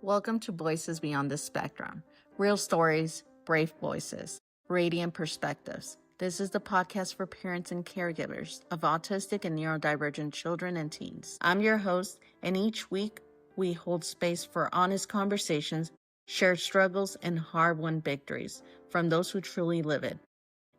Welcome to Voices Beyond the Spectrum. Real stories, brave voices, radiant perspectives. This is the podcast for parents and caregivers of autistic and neurodivergent children and teens. I'm your host, and each week we hold space for honest conversations, shared struggles, and hard-won victories from those who truly live it.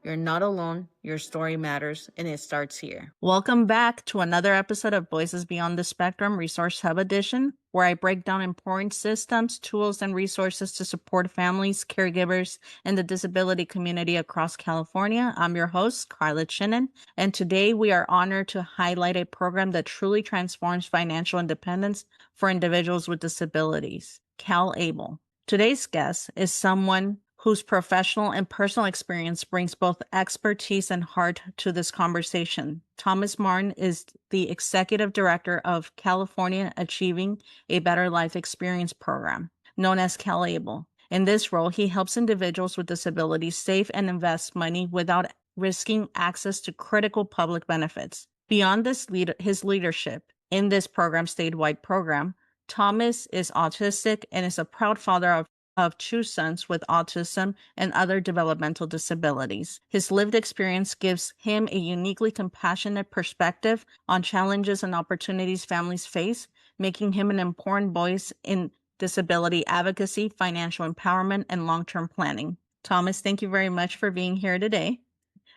You're not alone, your story matters, and it starts here. Welcome back to another episode of Voices Beyond the Spectrum Resource Hub Edition, where I break down important systems, tools, and resources to support families, caregivers, and the disability community across California. I'm your host, Karla Chinen, and today we are honored to highlight a program that truly transforms financial independence for individuals with disabilities, CalABLE. Today's guest is someone whose professional and personal experience brings both expertise and heart to this conversation. Thomas Martin is the Executive Director of California Achieving a Better Life Experience program, known as CalABLE. In this role, he helps individuals with disabilities save and invest money without risking access to critical public benefits. Beyond his leadership in this statewide program, Thomas is autistic and is a proud father of two sons with autism and other developmental disabilities. His lived experience gives him a uniquely compassionate perspective on challenges and opportunities families face, making him an important voice in disability advocacy, financial empowerment, and long-term planning. Thomas, thank you very much for being here today.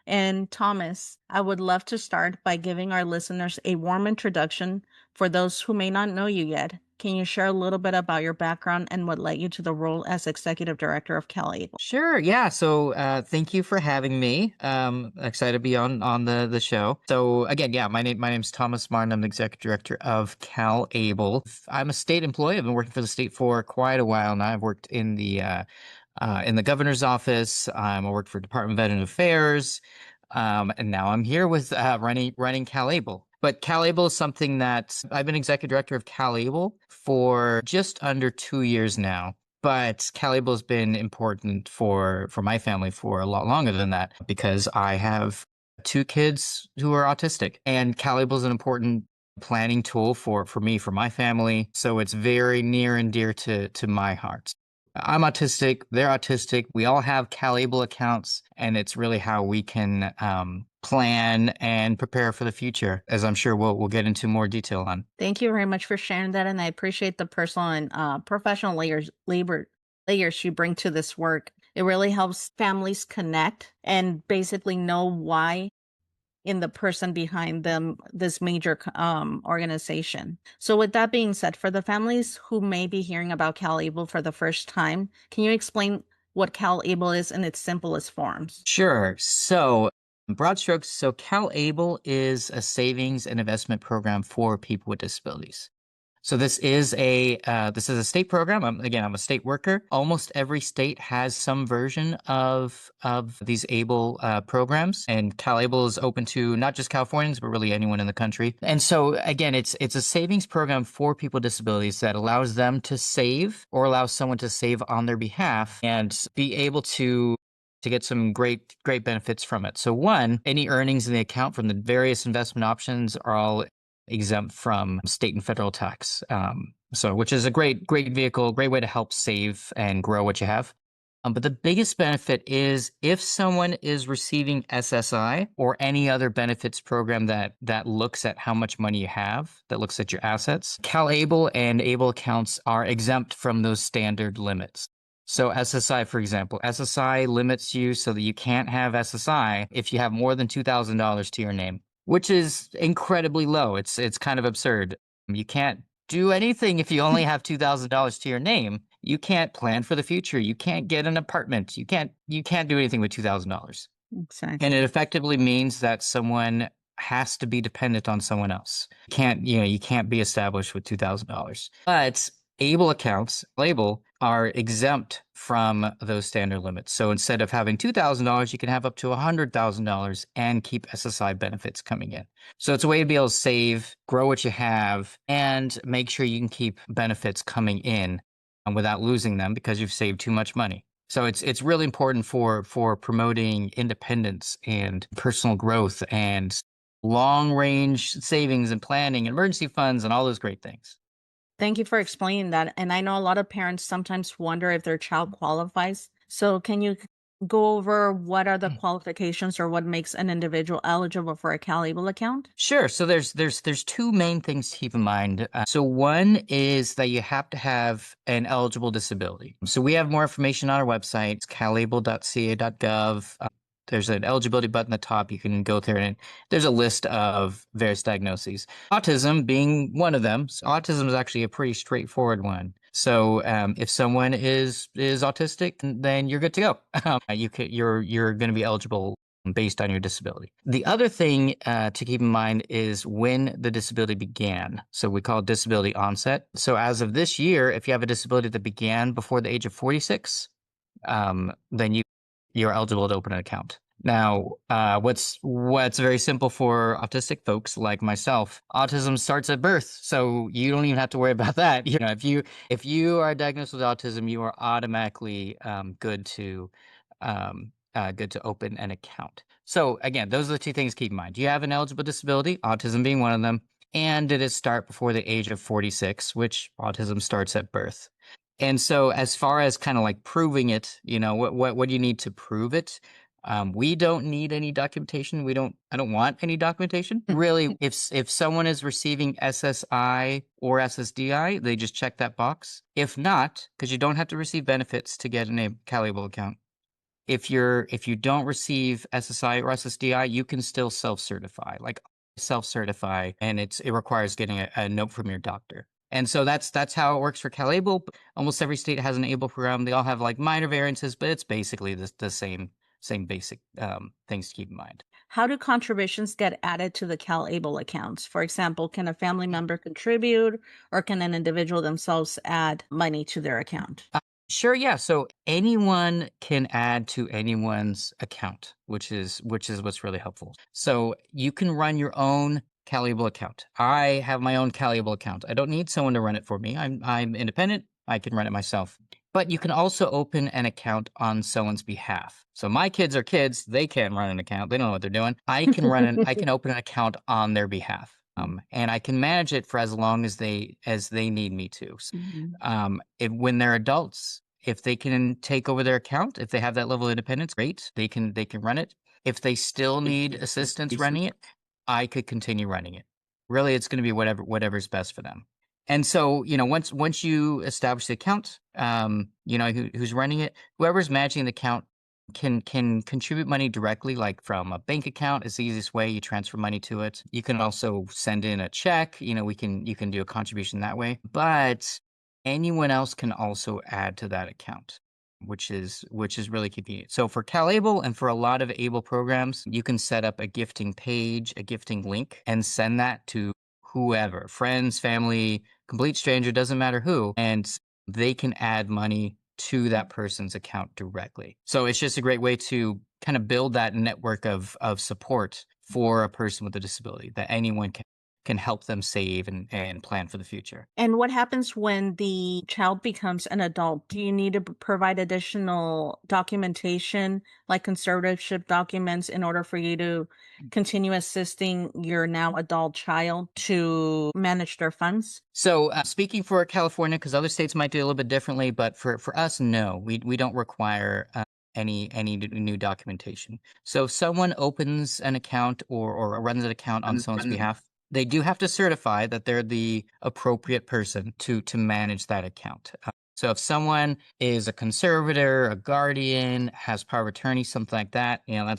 And Thomas, I would love to start by giving our listeners a warm introduction for those who may not know you yet. Can you share a little bit about your background and what led you to the role as Executive Director of CalABLE? Sure. Yeah. So thank you for having me. Excited to be on the show. So again, yeah, my name's Thomas Martin. I'm the Executive Director of CalABLE. I'm a state employee. I've been working for the state for quite a while now. I've worked in the governor's office. I worked for Department of Veteran Affairs. And now I'm here with running CalABLE. But CalABLE is something that I've been Executive Director of CalABLE for just under 2 years now. But CalABLE has been important for my family for a lot longer than that because I have 2 kids who are autistic. And CalABLE is an important planning tool for me, for my family. So it's very near and dear to my heart. I'm autistic, they're autistic, we all have CalABLE accounts, and it's really how we can plan and prepare for the future, as I'm sure we'll get into more detail on. Thank you very much for sharing that, and I appreciate the personal and professional layers you bring to this work. It really helps families connect and basically know why in the person behind them, this major organization. So with that being said, for the families who may be hearing about CalABLE for the first time, can you explain what CalABLE is in its simplest forms? Sure. So broad strokes, so CalABLE is a savings and investment program for people with disabilities. So this is a state program. I'm a state worker. Almost every state has some version of these ABLE programs, and CalABLE is open to not just Californians, but really anyone in the country. And so again, it's a savings program for people with disabilities that allows them to save or allows someone to save on their behalf and be able to get some great benefits from it. So one, any earnings in the account from the various investment options are all exempt from state and federal tax. Which is a great vehicle, great way to help save and grow what you have. But the biggest benefit is if someone is receiving SSI or any other benefits program that looks at how much money you have, that looks at your assets, CalABLE and ABLE accounts are exempt from those standard limits. So SSI, for example, SSI limits you so that you can't have SSI if you have more than $2,000 to your name, which is incredibly low. It's kind of absurd. You can't do anything if you only have $2,000 to your name. You can't plan for the future. You can't get an apartment. You can't do anything with $2,000. Exactly. And it effectively means that someone has to be dependent on someone else. You can't be established with $2,000. But ABLE accounts, ABLE, are exempt from those standard limits. So instead of having $2,000, you can have up to $100,000 and keep SSI benefits coming in. So it's a way to be able to save, grow what you have, and make sure you can keep benefits coming in without losing them because you've saved too much money. So it's really important for promoting independence and personal growth and long-range savings and planning, emergency funds, and all those great things. Thank you for explaining that. And I know a lot of parents sometimes wonder if their child qualifies. So can you go over what are the qualifications or what makes an individual eligible for a CalABLE account? Sure. So there's two main things to keep in mind. So one is that you have to have an eligible disability. So we have more information on our website. It's calable.ca.gov. There's an eligibility button at the top. You can go there and there's a list of various diagnoses. Autism being one of them. So autism is actually a pretty straightforward one. So if someone is autistic, then you're good to go. You're going to be eligible based on your disability. The other thing to keep in mind is when the disability began. So we call it disability onset. So as of this year, if you have a disability that began before the age of 46, then you're eligible to open an account. Now, what's very simple for autistic folks like myself, autism starts at birth, so you don't even have to worry about that. You know, if you are diagnosed with autism, you are automatically good to open an account. So again, those are the two things to keep in mind. Do you have an eligible disability, autism being one of them, and did it start before the age of 46, which autism starts at birth? And so as far as kind of like proving it, you know, what do you need to prove it? We don't need any documentation. I don't want any documentation. Really, if someone is receiving SSI or SSDI, they just check that box. If not, because you don't have to receive benefits to get a CalABLE account. If you don't receive SSI or SSDI, you can still self-certify. Like self-certify, and it requires getting a note from your doctor. And so that's how it works for CalABLE. Almost every state has an ABLE program. They all have like minor variances, but it's basically the same basic things to keep in mind. How do contributions get added to the CalABLE accounts? For example, can a family member contribute or can an individual themselves add money to their account? Sure, yeah. So anyone can add to anyone's account, which is what's really helpful. So you can run your own CalABLE account. I have my own CalABLE account. I don't need someone to run it for me. I'm independent. I can run it myself. But you can also open an account on someone's behalf. So my kids are kids, they can't run an account. They don't know what they're doing. I can open an account on their behalf. And I can manage it for as long as they need me to. When they're adults, if they can take over their account, if they have that level of independence, great. They can run it. If they still need assistance running it, I could continue running it. Really, it's going to be whatever's best for them. And so, you know, once you establish the account, you know, who's running it, whoever's managing the account can contribute money directly, like from a bank account is the easiest way. You transfer money to it. You can also send in a check. You know, you can do a contribution that way. But anyone else can also add to that account, which is really convenient. So for CalABLE and for a lot of ABLE programs, you can set up a gifting page, a gifting link, and send that to whoever, friends, family, complete stranger, doesn't matter who, and they can add money to that person's account directly. So it's just a great way to kind of build that network of support for a person with a disability that anyone can help them save and plan for the future. And what happens when the child becomes an adult? Do you need to provide additional documentation, like conservatorship documents, in order for you to continue assisting your now adult child to manage their funds? So speaking for California, because other states might do it a little bit differently, but for us, no, we don't require any new documentation. So if someone opens an account or runs an account on someone's behalf, they do have to certify that they're the appropriate person to manage that account. So if someone is a conservator, a guardian, has power of attorney, something like that, you know,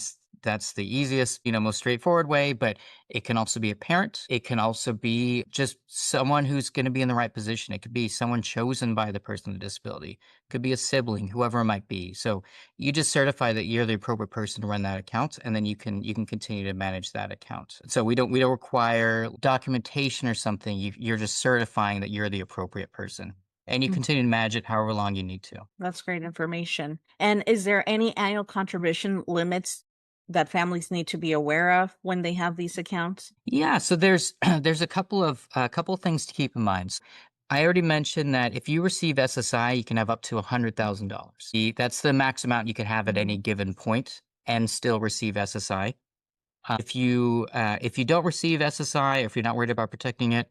that's the easiest, you know, most straightforward way, but it can also be a parent. It can also be just someone who's going to be in the right position. It could be someone chosen by the person with a disability. It could be a sibling, whoever it might be. So you just certify that you're the appropriate person to run that account, and then you can continue to manage that account. So we don't require documentation or something. You're just certifying that you're the appropriate person. And you continue to manage it however long you need to. That's great information. And is there any annual contribution limits that families need to be aware of when they have these accounts? Yeah, so there's a couple of things to keep in mind. I already mentioned that if you receive SSI, you can have up to $100,000. That's the max amount you can have at any given point and still receive SSI. If you don't receive SSI, or if you're not worried about protecting it,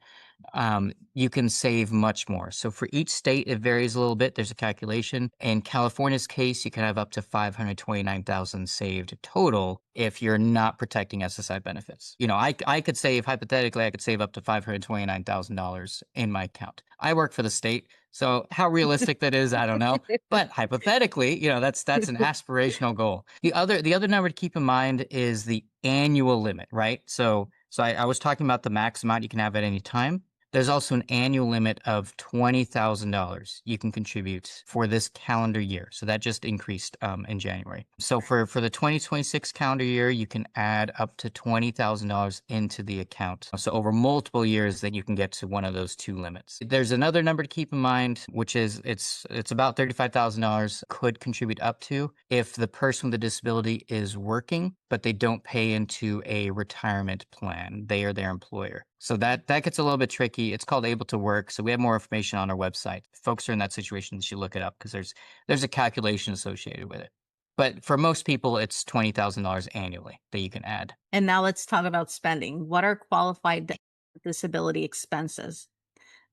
you can save much more. So for each state, it varies a little bit. There's a calculation. In California's case, you can have up to 529,000 saved total if you're not protecting SSI benefits. I could save, hypothetically, I could save up to $529,000 in my account. I work for the state, so how realistic that is, I don't know. But hypothetically, that's an aspirational goal. The other number to keep in mind is the annual limit, right? So I was talking about the max amount you can have at any time. There's also an annual limit of $20,000 you can contribute for this calendar year. So that just increased in January. So for the 2026 calendar year, you can add up to $20,000 into the account. So over multiple years, then you can get to one of those two limits. There's another number to keep in mind, which is it's about $35,000 could contribute up to if the person with a disability is working, but they don't pay into a retirement plan. They are their employer. So that gets a little bit tricky. It's called Able to Work. So we have more information on our website. If folks are in that situation, you should look it up because there's a calculation associated with it. But for most people, it's $20,000 annually that you can add. And now let's talk about spending. What are qualified disability expenses?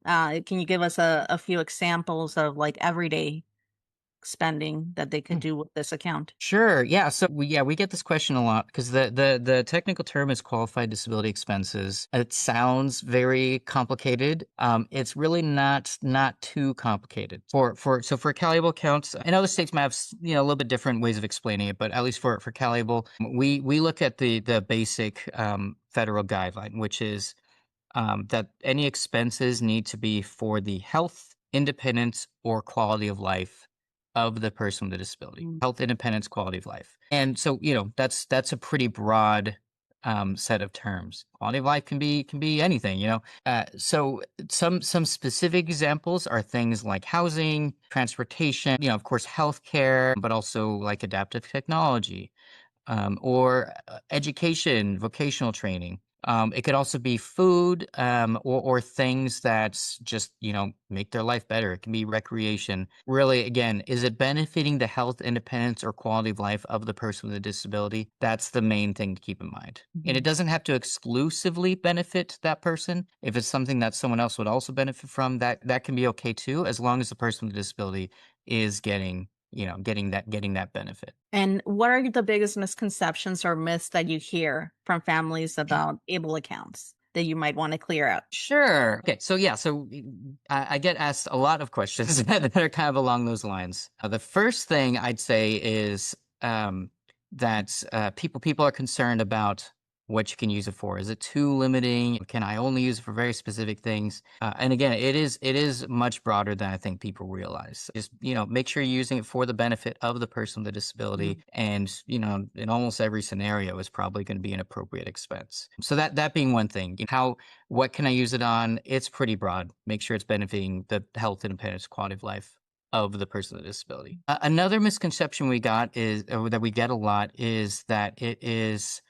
Can you give us a few examples of like everyday spending that they could do with this account? Sure. Yeah. So we get this question a lot because the technical term is qualified disability expenses. It sounds very complicated. It's really not too complicated. For CalABLE accounts, and other states might have a little bit different ways of explaining it, but at least for CalABLE, we look at the basic federal guideline, which is that any expenses need to be for the health, independence, or quality of life of the person with a disability. Health, independence, quality of life. And so, that's a pretty broad set of terms. Quality of life can be anything. So some specific examples are things like housing, transportation, of course, healthcare, but also like adaptive technology, or education, vocational training. It could also be food, or things that just, make their life better. It can be recreation. Really, again, is it benefiting the health, independence, or quality of life of the person with a disability? That's the main thing to keep in mind. And it doesn't have to exclusively benefit that person. If it's something that someone else would also benefit from, that can be okay too, as long as the person with a disability is getting that benefit. And what are the biggest misconceptions or myths that you hear from families about able accounts that you might want to clear out? Sure. Okay. So yeah. So I get asked a lot of questions that are kind of along those lines. The first thing I'd say is that people are concerned about what you can use it for. Is it too limiting? Can I only use it for very specific things? And again, it is much broader than I think people realize. Just make sure you're using it for the benefit of the person with a disability, and in almost every scenario is probably going to be an appropriate expense. So that being one thing. What can I use it on? It's pretty broad. Make sure it's benefiting the health, independence, quality of life of the person with a disability. Another misconception we got or that we get a lot is that it is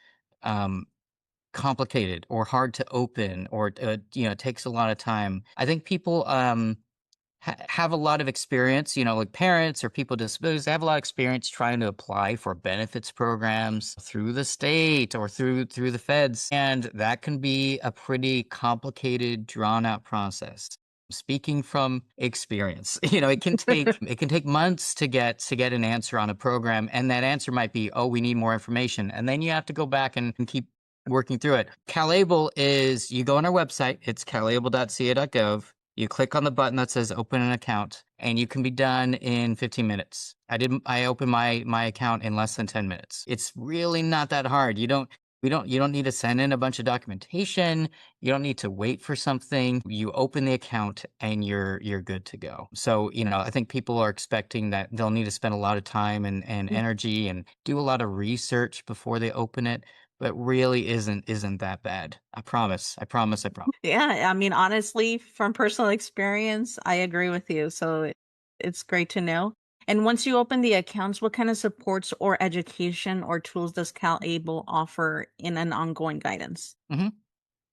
complicated or hard to open, or it takes a lot of time. I think people have a lot of experience, like parents or people with disabilities. They have a lot of experience trying to apply for benefits programs through the state or through the feds, and that can be a pretty complicated, drawn out process. Speaking from experience, it can take months to get an answer on a program, and that answer might be, oh, we need more information, and then you have to go back and keep working through it. CalABLE is, you go on our website, it's calable.ca.gov. You click on the button that says open an account, and you can be done in 15 minutes. I opened my account in less than 10 minutes. It's really not that hard. You don't need to send in a bunch of documentation. You don't need to wait for something. You open the account and you're good to go. So, I think people are expecting that they'll need to spend a lot of time and energy and do a lot of research before they open it, but really isn't that bad. I promise. I promise. I promise. Yeah, I mean, honestly, from personal experience, I agree with you. So it's great to know. And once you open the accounts, what kind of supports or education or tools does CalABLE offer in an ongoing guidance? hmm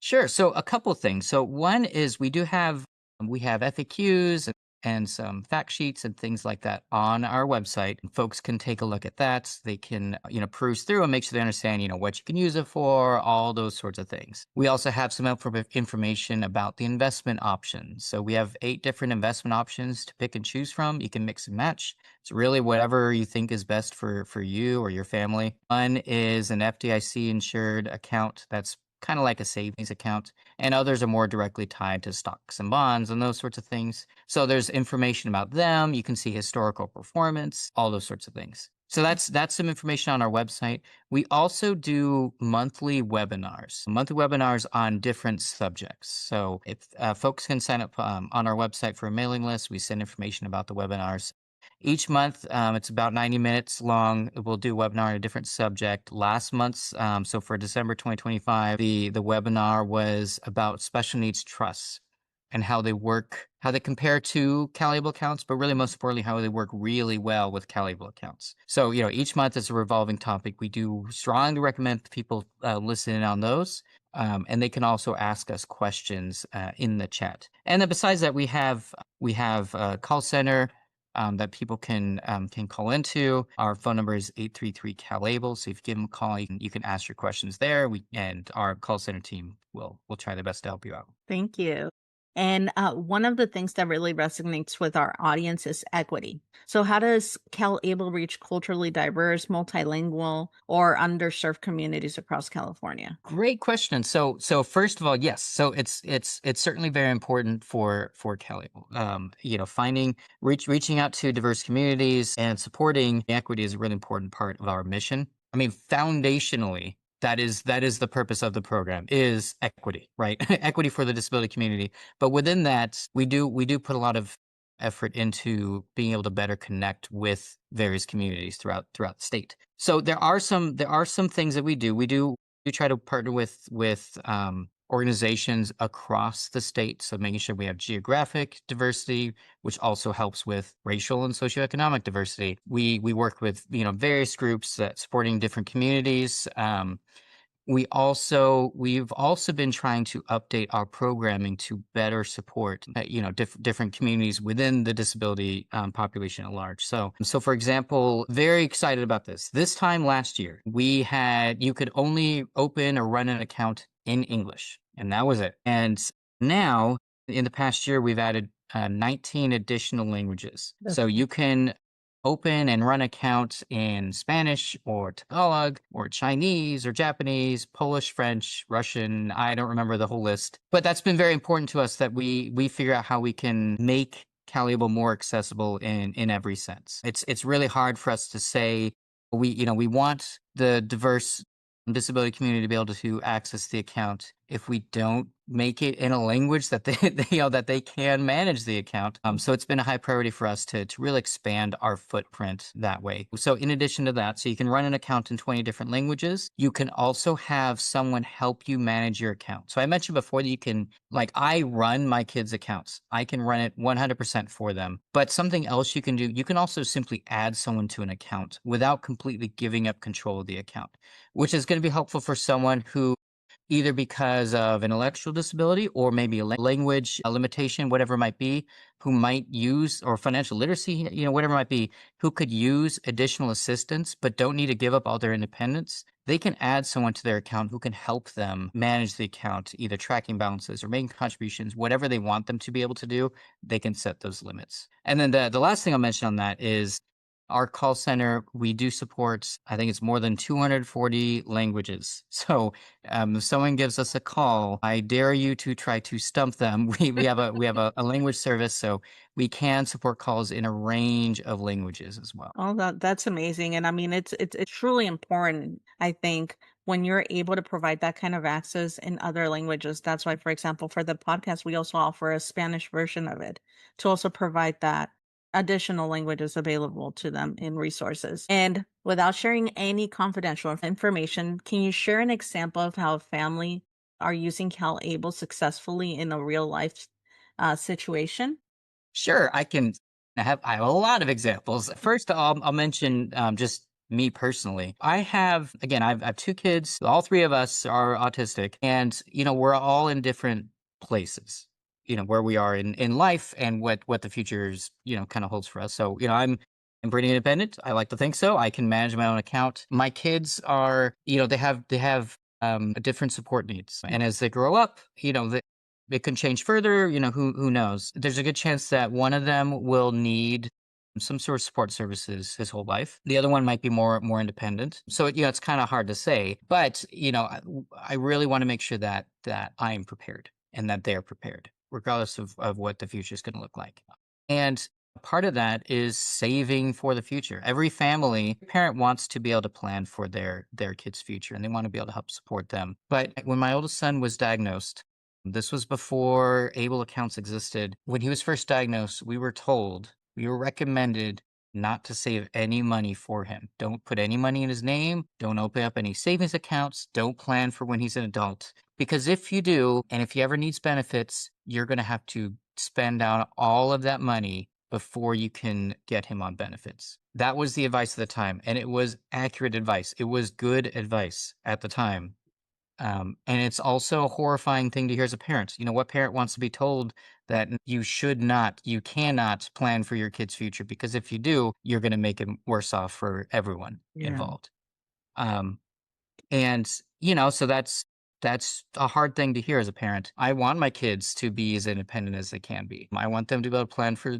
Sure. So a couple things. So one is we have FAQs and some fact sheets and things like that on our website. Folks can take a look at that. They can, peruse through and make sure they understand, what you can use it for, all those sorts of things. We also have some information about the investment options. So we have 8 different investment options to pick and choose from. You can mix and match. It's really whatever you think is best for you or your family. One is an FDIC insured account that's kind of like a savings account, and others are more directly tied to stocks and bonds and those sorts of things. So there's information about them. You can see historical performance, all those sorts of things. So that's some information on our website. We also do monthly webinars on different subjects. So if folks can sign up on our website for a mailing list, we send information about the webinars. Each month, it's about 90 minutes long. We'll do a webinar on a different subject. Last month's, so for December 2025, the webinar was about special needs trusts and how they work, how they compare to CalABLE accounts, but really most importantly, how they work really well with CalABLE accounts. So, each month is a revolving topic. We do strongly recommend people listen in on those. And they can also ask us questions in the chat. And then besides that, we have a call center that people can call into. Our phone number is 833-CalABLE. So if you give them a call, you can ask your questions there. And our call center team will try their best to help you out. Thank you. And one of the things that really resonates with our audience is equity. So, how does CalABLE reach culturally diverse, multilingual, or underserved communities across California? Great question. So first of all, yes. So it's certainly very important for CalABLE. Reaching out to diverse communities and supporting equity is a really important part of our mission. I mean, foundationally, that is the purpose of the program is equity, right? Equity for the disability community. But within that, we do put a lot of effort into being able to better connect with various communities throughout the state. So there are some things that we do. We try to partner with organizations across the state. So making sure we have geographic diversity, which also helps with racial and socioeconomic diversity. We work with various groups that supporting different communities. We've also been trying to update our programming to better support different communities within the disability population at large. So for example, very excited about this. This time last year, you could only open or run an account in English, and that was it. And now, in the past year, we've added 19 additional languages. So you can open and run accounts in Spanish or Tagalog or Chinese or Japanese, Polish, French, Russian. I don't remember the whole list, but that's been very important to us that we figure out how we can make CalABLE more accessible in every sense. It's really hard for us to say we want the diverse disability community to be able to access the account if we don't make it in a language that they can manage the account. So it's been a high priority for us to really expand our footprint that way. So in addition to that, so you can run an account in 20 different languages. You can also have someone help you manage your account. So I mentioned before that you can, like, I run my kids' accounts. I can run it 100% for them. But something else you can do, you can also simply add someone to an account without completely giving up control of the account, which is going to be helpful for someone who either because of an intellectual disability or maybe a language limitation, whatever it might be, who might use, or financial literacy, whatever it might be, who could use additional assistance but don't need to give up all their independence. They can add someone to their account who can help them manage the account, either tracking balances or making contributions, whatever they want them to be able to do, they can set those limits. And then the last thing I'll mention on that is our call center, we do support, I think it's more than 240 languages. So if someone gives us a call, I dare you to try to stump them. We have a language service, so we can support calls in a range of languages as well. Oh, that's amazing. And I mean, it's truly important, I think, when you're able to provide that kind of access in other languages. That's why, for example, for the podcast, we also offer a Spanish version of it to also provide that additional languages available to them in resources. And without sharing any confidential information, can you share an example of how a family are using CalABLE successfully in a real life situation? Sure, I have a lot of examples. First, I'll mention just me personally. I have 2 kids. All 3 of us are autistic, and we're all in different places. where we are in life and what the future's, kind of holds for us. So, I'm pretty independent. I like to think so. I can manage my own account. My kids are, they have different support needs. And as they grow up, it can change further, who knows. There's a good chance that one of them will need some sort of support services his whole life. The other one might be more independent. So it's kind of hard to say, but I really want to make sure that I am prepared and that they're prepared, regardless of what the future is going to look like. And part of that is saving for the future. Every parent wants to be able to plan for their kids' future, and they want to be able to help support them. But when my oldest son was diagnosed, this was before ABLE accounts existed. When he was first diagnosed, we were recommended not to save any money for him. Don't put any money in his name. Don't open up any savings accounts. Don't plan for when he's an adult. Because if you do, and if he ever needs benefits, you're going to have to spend out all of that money before you can get him on benefits. That was the advice at the time, and it was accurate advice. It was good advice at the time. And it's also a horrifying thing to hear as a parent. What parent wants to be told that you cannot plan for your kid's future, because if you do, you're going to make it worse off for everyone Yeah. involved. Um, and, so that's a hard thing to hear as a parent. I want my kids to be as independent as they can be. I want them to be able to plan for,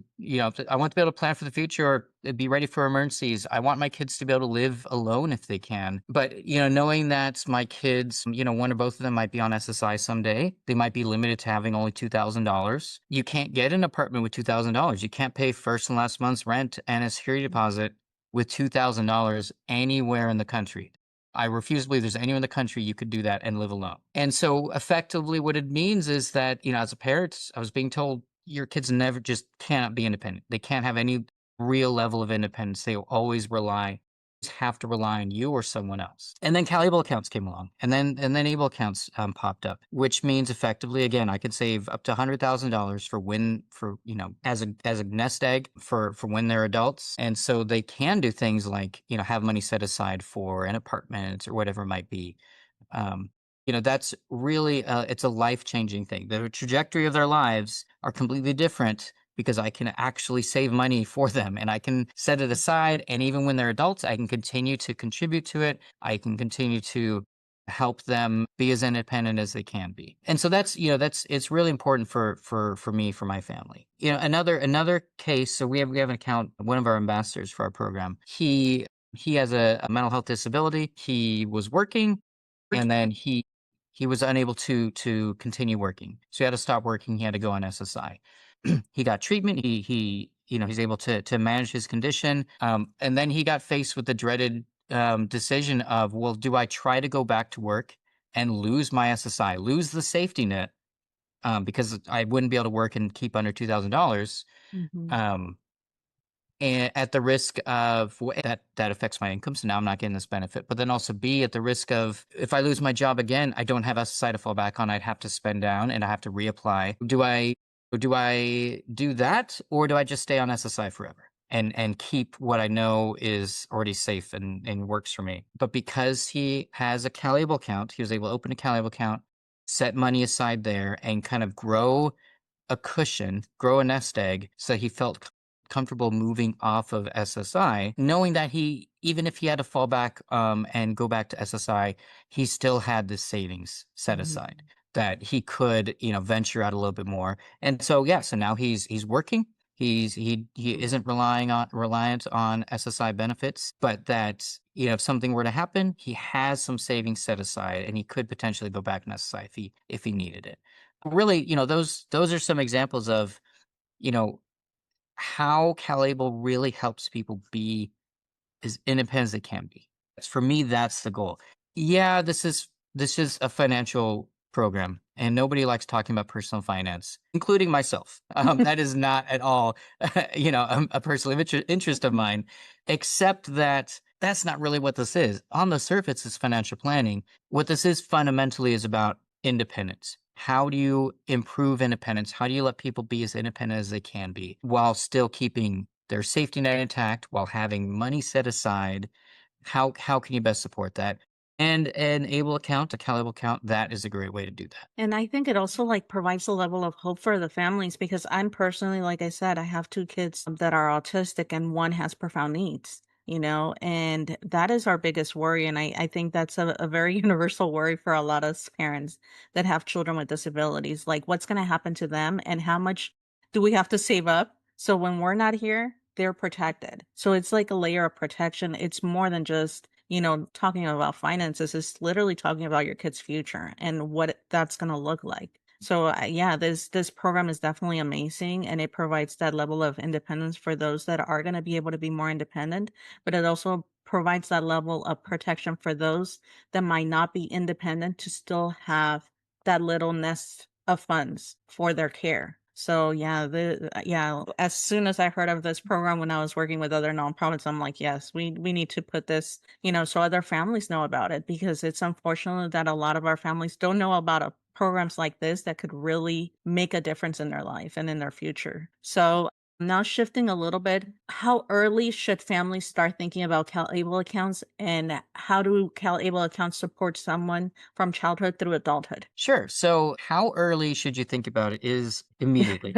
I want to be able to plan for the future or be ready for emergencies. I want my kids to be able to live alone if they can. But, knowing that my kids, one or both of them might be on SSI someday, they might be limited to having only $2,000. You can't get an apartment with $2,000. You can't pay first and last month's rent and a security deposit with $2,000 anywhere in the country. I refuse to believe there's anywhere in the country you could do that and live alone. And so effectively what it means is that, as a parent, I was being told your kids never just cannot be independent. They can't have any real level of independence. They will always have to rely on you or someone else. And then CalABLE accounts came along, and then ABLE accounts popped up, which means effectively, again, I could save up to $100,000 as a nest egg for when they're adults, and so they can do things like have money set aside for an apartment or whatever it might be. That's really it's a life-changing thing. The trajectory of their lives are completely different because I can actually save money for them and I can set it aside. And even when they're adults, I can continue to contribute to it. I can continue to help them be as independent as they can be. And so it's really important for me, for my family. Another case. So we have an account, one of our ambassadors for our program. He has a mental health disability. He was working, and then he was unable to continue working. So he had to stop working. He had to go on SSI. He got treatment. He's able to manage his condition. And then he got faced with the dreaded decision of, well, do I try to go back to work and lose my SSI, lose the safety net, because I wouldn't be able to work and keep under $2,000, and at the risk of that affects my income. So now I'm not getting this benefit. But then also B, at the risk of, if I lose my job again, I don't have SSI to fall back on. I'd have to spend down and I have to reapply. Do I do that, or do I just stay on SSI forever and keep what I know is already safe and works for me? But because he has a CalABLE account, he was able to open a CalABLE account, set money aside there, and kind of grow a cushion, grow a nest egg, so he felt comfortable moving off of SSI, knowing that even if he had to fall back and go back to SSI, he still had this savings set aside that he could, venture out a little bit more. And so, so now he's working. He isn't reliant on SSI benefits, but that, if something were to happen, he has some savings set aside and he could potentially go back in SSI if he needed it. Really, those are some examples of, how CalABLE really helps people be as independent as they can be. For me, that's the goal. Yeah, this is a financial program, and nobody likes talking about personal finance, including myself. That is not at all, a personal interest of mine, except that that's not really what this is. On the surface, it's financial planning. What this is fundamentally is about independence. How do you improve independence? How do you let people be as independent as they can be while still keeping their safety net intact, while having money set aside? How can you best support that? And an able account, a CalABLE account, that is a great way to do that. And I think it also like provides a level of hope for the families because I'm personally, like I said, I have two kids that are autistic and one has profound needs, and that is our biggest worry. And I think that's a very universal worry for a lot of parents that have children with disabilities. Like, what's going to happen to them and how much do we have to save up? So when we're not here, they're protected. So it's like a layer of protection. It's more than just talking about finances. Is literally talking about your kid's future and what that's going to look like. So yeah, this program is definitely amazing, and it provides that level of independence for those that are going to be able to be more independent, but it also provides that level of protection for those that might not be independent to still have that little nest of funds for their care. So yeah, as soon as I heard of this program when I was working with other nonprofits, I'm like, yes, we need to put this, so other families know about it because it's unfortunate that a lot of our families don't know about programs like this that could really make a difference in their life and in their future. So now shifting a little bit, how early should families start thinking about CalABLE accounts, and how do CalABLE accounts support someone from childhood through adulthood? Sure. So how early should you think about it is immediately.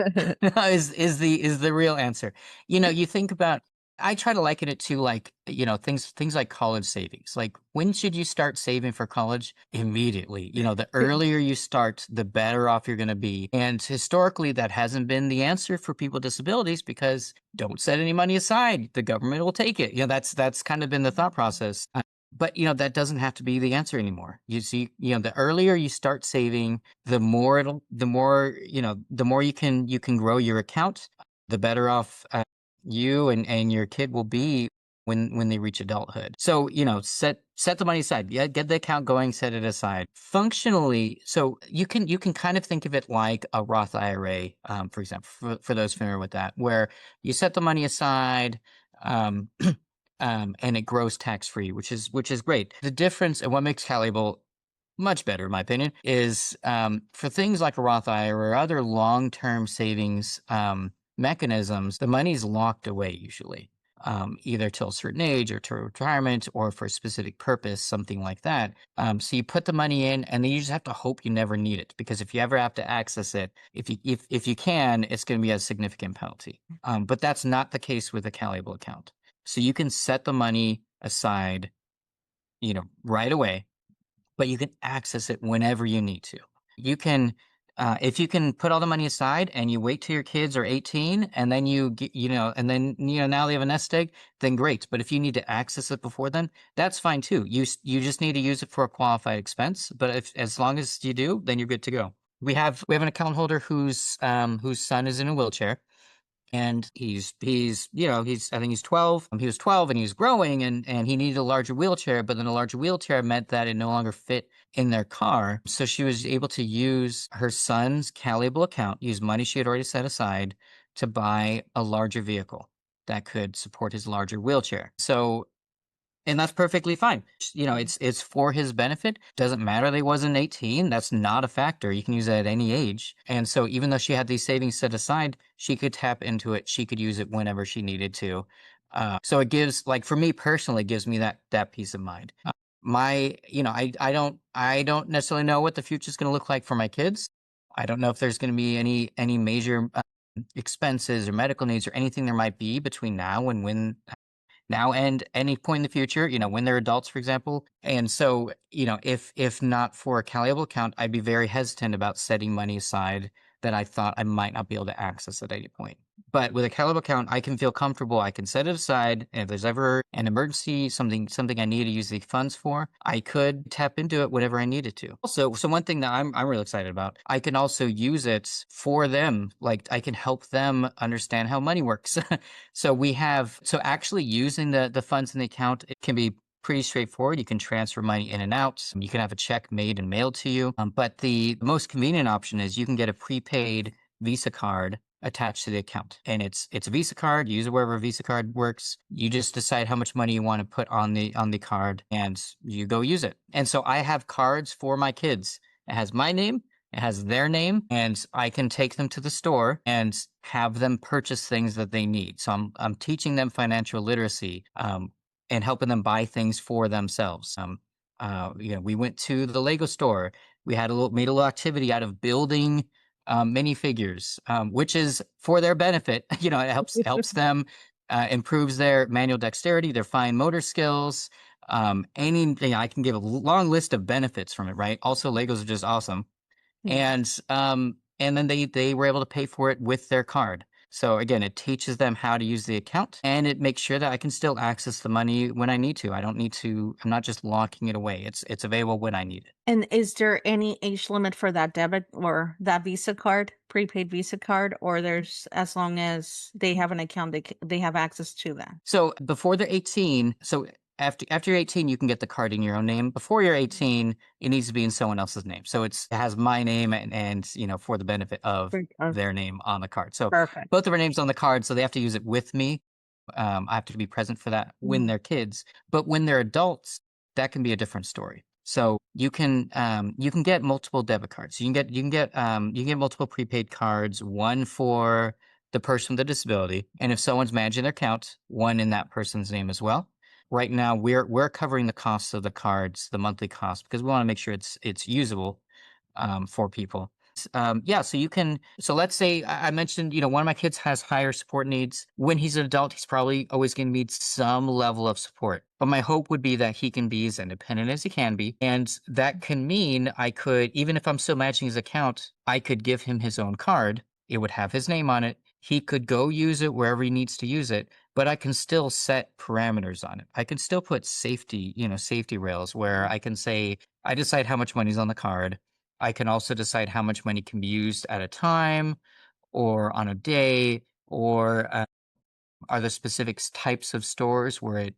is the real answer. You think about I try to liken it to like, things like college savings. Like when should you start saving for college? Immediately. The earlier you start, the better off you're going to be. And historically that hasn't been the answer for people with disabilities because don't set any money aside. The government will take it. That's kind of been the thought process. But, that doesn't have to be the answer anymore. You see, the earlier you start saving, the more you can grow your account, the better off you and your kid will be when they reach adulthood. So, set the money aside. Yeah, get the account going, set it aside. Functionally, so you can kind of think of it like a Roth IRA, for example, for those familiar with that, where you set the money aside. Um, and it grows tax free, which is great. The difference and what makes CalABLE much better, in my opinion, is for things like a Roth IRA or other long term savings mechanisms, the money's locked away usually. Either till a certain age or to retirement or for a specific purpose, something like that. So you put the money in, and then you just have to hope you never need it because if you ever have to access it, if you can, it's going to be a significant penalty. But that's not the case with a CalABLE account. So you can set the money aside, right away, but you can access it whenever you need to. You can, if you can put all the money aside and you wait till your kids are 18 and then you get, and then, now they have a nest egg, then great. But if you need to access it before then, that's fine too. You just need to use it for a qualified expense. But as long as you do, then you're good to go. We have an account holder whose son is in a wheelchair and he's I think he's 12. He was 12 and he was growing and he needed a larger wheelchair, but then a larger wheelchair meant that it no longer fit in their car. So she was able to use her son's CalABLE account, use money she had already set aside to buy a larger vehicle that could support his larger wheelchair. And that's perfectly fine. It's for his benefit. Doesn't matter that he wasn't 18. That's not a factor. You can use it at any age. And so even though she had these savings set aside, she could tap into it. She could use it whenever she needed to. So it gives, like for me personally, it gives me that peace of mind. I don't necessarily know what the future is going to look like for my kids. I don't know if there's going to be any major expenses or medical needs or anything there might be between now and any point in the future, when they're adults, for example. And so, if not for a CalABLE account, I'd be very hesitant about setting money aside that I thought I might not be able to access at any point. But with a CalABLE account, I can feel comfortable. I can set it aside. And if there's ever an emergency, something I need to use the funds for, I could tap into it whenever I needed to. Also, so one thing that I'm really excited about, I can also use it for them. Like I can help them understand how money works. So actually using the funds in the account, it can be pretty straightforward. You can transfer money in and out. You can have a check made and mailed to you. But the most convenient option is you can get a prepaid Visa card attached to the account. And it's a Visa card. You use it wherever a Visa card works. You just decide how much money you want to put on the card and you go use it. And so I have cards for my kids. It has my name, it has their name, and I can take them to the store and have them purchase things that they need. So I'm teaching them financial literacy, and helping them buy things for themselves. We went to the Lego store. We had made a little activity out of building minifigures, which is for their benefit. It helps them, improves their manual dexterity, their fine motor skills. Anything I can give a long list of benefits from it. Right. Also, Legos are just awesome, Yeah. and then they were able to pay for it with their card. So again, it teaches them how to use the account, and it makes sure that I can still access the money when I need to. I don't need to. I'm not just locking it away. It's available when I need it. And is there any age limit for that debit or that Visa card, prepaid Visa card, or there's as long as they have an account, they have access to that? So before they're 18, so after you're 18, you can get the card in your own name. Before you're 18, it needs to be in someone else's name. So it has my name and for the benefit of their name on the card. So Perfect. both of our names on the card, so they have to use it with me. I have to be present for that when Mhm. they're kids. But when they're adults, that can be a different story. So you can get multiple debit cards. You can get multiple prepaid cards, one for the person with a disability, and if someone's managing their account, one in that person's name as well. Right now, we're covering the costs of the cards, the monthly cost, because we want to make sure it's usable for people. Yeah, so you can. So let's say I mentioned, one of my kids has higher support needs. When he's an adult, he's probably always going to need some level of support. But my hope would be that he can be as independent as he can be, and that can mean I could, even if I'm still managing his account, I could give him his own card. It would have his name on it. He could go use it wherever he needs to use it, but I can still set parameters on it. I can still put safety rails where I can say I decide how much money's on the card. I can also decide how much money can be used at a time or on a day, or are there specific types of stores where it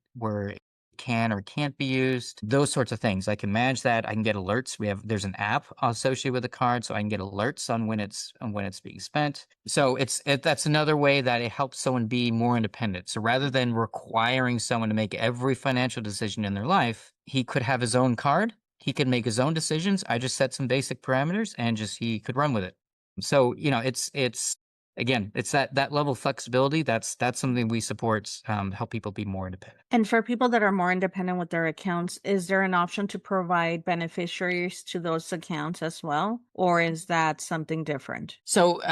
can or can't be used? Those sorts of things. I can manage that. I can get alerts. There's an app associated with the card, so I can get alerts on when it's being spent. So that's another way that it helps someone be more independent. So rather than requiring someone to make every financial decision in their life, he could have his own card. He could make his own decisions. I just set some basic parameters and just he could run with it. So, it's again, it's that level of flexibility. That's something we support, help people be more independent. And for people that are more independent with their accounts, is there an option to provide beneficiaries to those accounts as well? Or is that something different? So,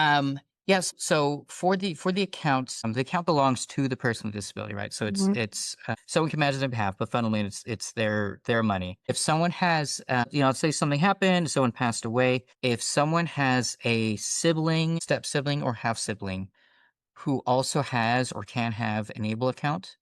yes. So for the accounts, the account belongs to the person with disability, right? So it's Mhm. it's someone can manage on behalf, but fundamentally it's their money. If someone has, let's say something happened, someone passed away. If someone has a sibling, step sibling, or half sibling who also has or can have an ABLE account,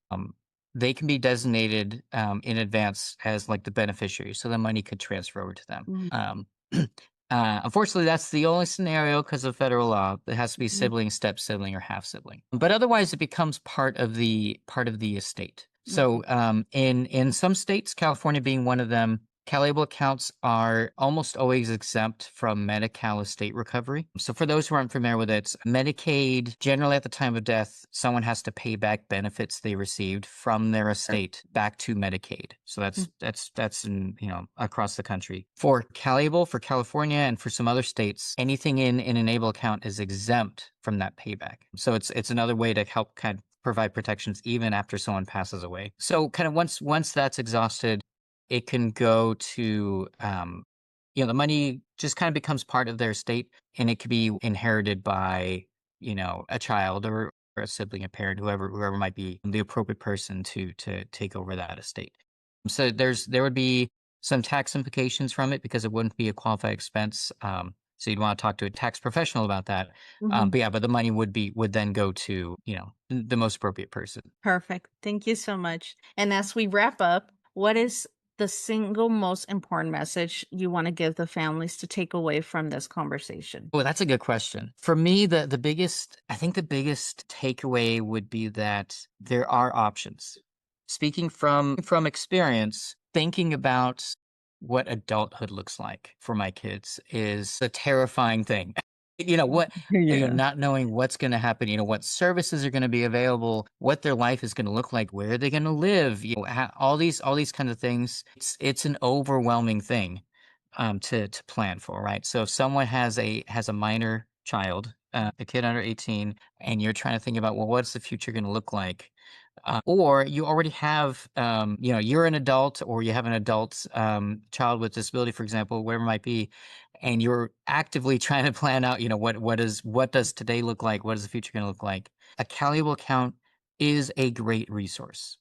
they can be designated in advance as like the beneficiary, so the money could transfer over to them. Mm. Unfortunately, that's the only scenario because of federal law. It has to be Mhm. sibling, step sibling, or half sibling. But otherwise, it becomes part of the estate. Mhm. So, in some states, California being one of them, CalABLE accounts are almost always exempt from Medi-Cal estate recovery. So for those who aren't familiar with it, Medicaid, generally at the time of death, someone has to pay back benefits they received from their estate back to Medicaid. So Mm. that's in, across the country. For CalABLE, for California, and for some other states, anything in an ABLE account is exempt from that payback. So it's another way to help kind of provide protections even after someone passes away. So kind of once that's exhausted, it can go to, the money just kind of becomes part of their estate, and it could be inherited by, a child or a sibling, a parent, whoever might be the appropriate person to take over that estate. So there would be some tax implications from it because it wouldn't be a qualified expense. So you'd want to talk to a tax professional about that. Mhm. But the money would then go to, the most appropriate person. Perfect. Thank you so much. And as we wrap up, what is the single most important message you want to give the families to take away from this conversation? Well, that's a good question. For me, I think the biggest takeaway would be that there are options. Speaking from experience, thinking about what adulthood looks like for my kids is a terrifying thing. Yeah. Not knowing what's going to happen, what services are going to be available, what their life is going to look like, where they're going to live, all these kind of things. It's an overwhelming thing to plan for, right? So if someone has a minor child, a kid under 18, and you're trying to think about, well, what's the future going to look like? Or you already have, you're an adult, or you have an adult child with disability, for example, whatever it might be, and you're actively trying to plan out, what does today look like? What is the future going to look like? A CalABLE account is a great resource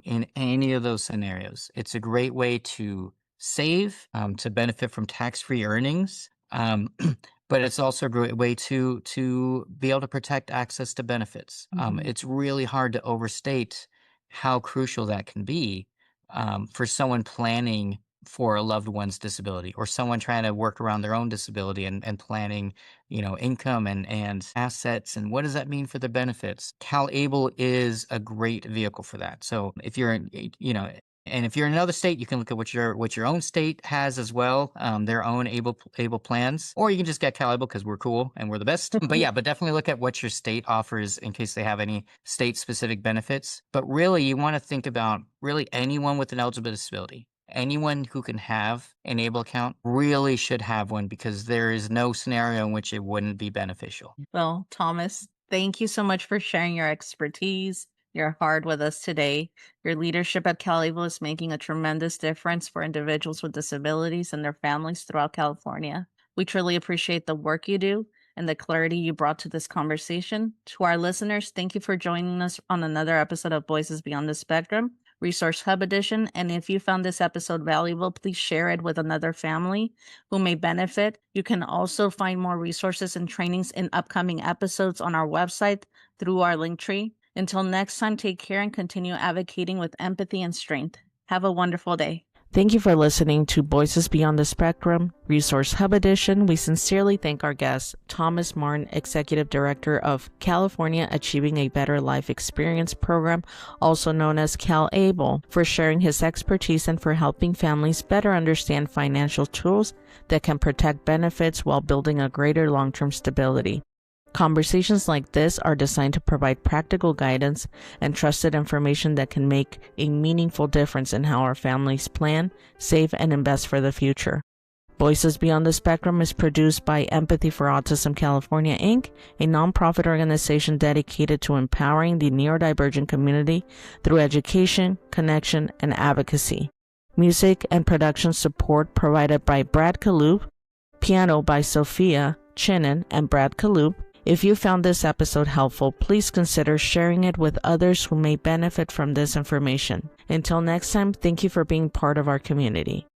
in any of those scenarios. It's a great way to save, to benefit from tax-free earnings. But it's also a great way to be able to protect access to benefits. It's really hard to overstate how crucial that can be for someone planning for a loved one's disability, or someone trying to work around their own disability and planning, income and assets, and what does that mean for the benefits. CalABLE is a great vehicle for that. So if you're and if you're in another state, you can look at what your own state has as well, their own able plans, or you can just get CalABLE because we're cool and we're the best. But definitely look at what your state offers in case they have any state specific benefits. But really, you want to think about really anyone with an eligible disability. Anyone who can have an ABLE account really should have one, because there is no scenario in which it wouldn't be beneficial. Well, Thomas, thank you so much for sharing your expertise, your heart with us today. Your leadership at CalABLE is making a tremendous difference for individuals with disabilities and their families throughout California. We truly appreciate the work you do and the clarity you brought to this conversation. To our listeners, thank you for joining us on another episode of Voices Beyond the Spectrum, Resource Hub Edition. And if you found this episode valuable, please share it with another family who may benefit. You can also find more resources and trainings in upcoming episodes on our website through our link tree. Until next time, take care and continue advocating with empathy and strength. Have a wonderful day. Thank you for listening to Voices Beyond the Spectrum, Resource Hub Edition. We sincerely thank our guest, Thomas Martin, Executive Director of California Achieving a Better Life Experience Program, also known as CalABLE, for sharing his expertise and for helping families better understand financial tools that can protect benefits while building a greater long-term stability. Conversations like this are designed to provide practical guidance and trusted information that can make a meaningful difference in how our families plan, save, and invest for the future. Voices Beyond the Spectrum is produced by Empathy for Autism California, Inc., a nonprofit organization dedicated to empowering the neurodivergent community through education, connection, and advocacy. Music and production support provided by Brad Kaloob, piano by Sophia Chinen and Brad Kaloob. If you found this episode helpful, please consider sharing it with others who may benefit from this information. Until next time, thank you for being part of our community.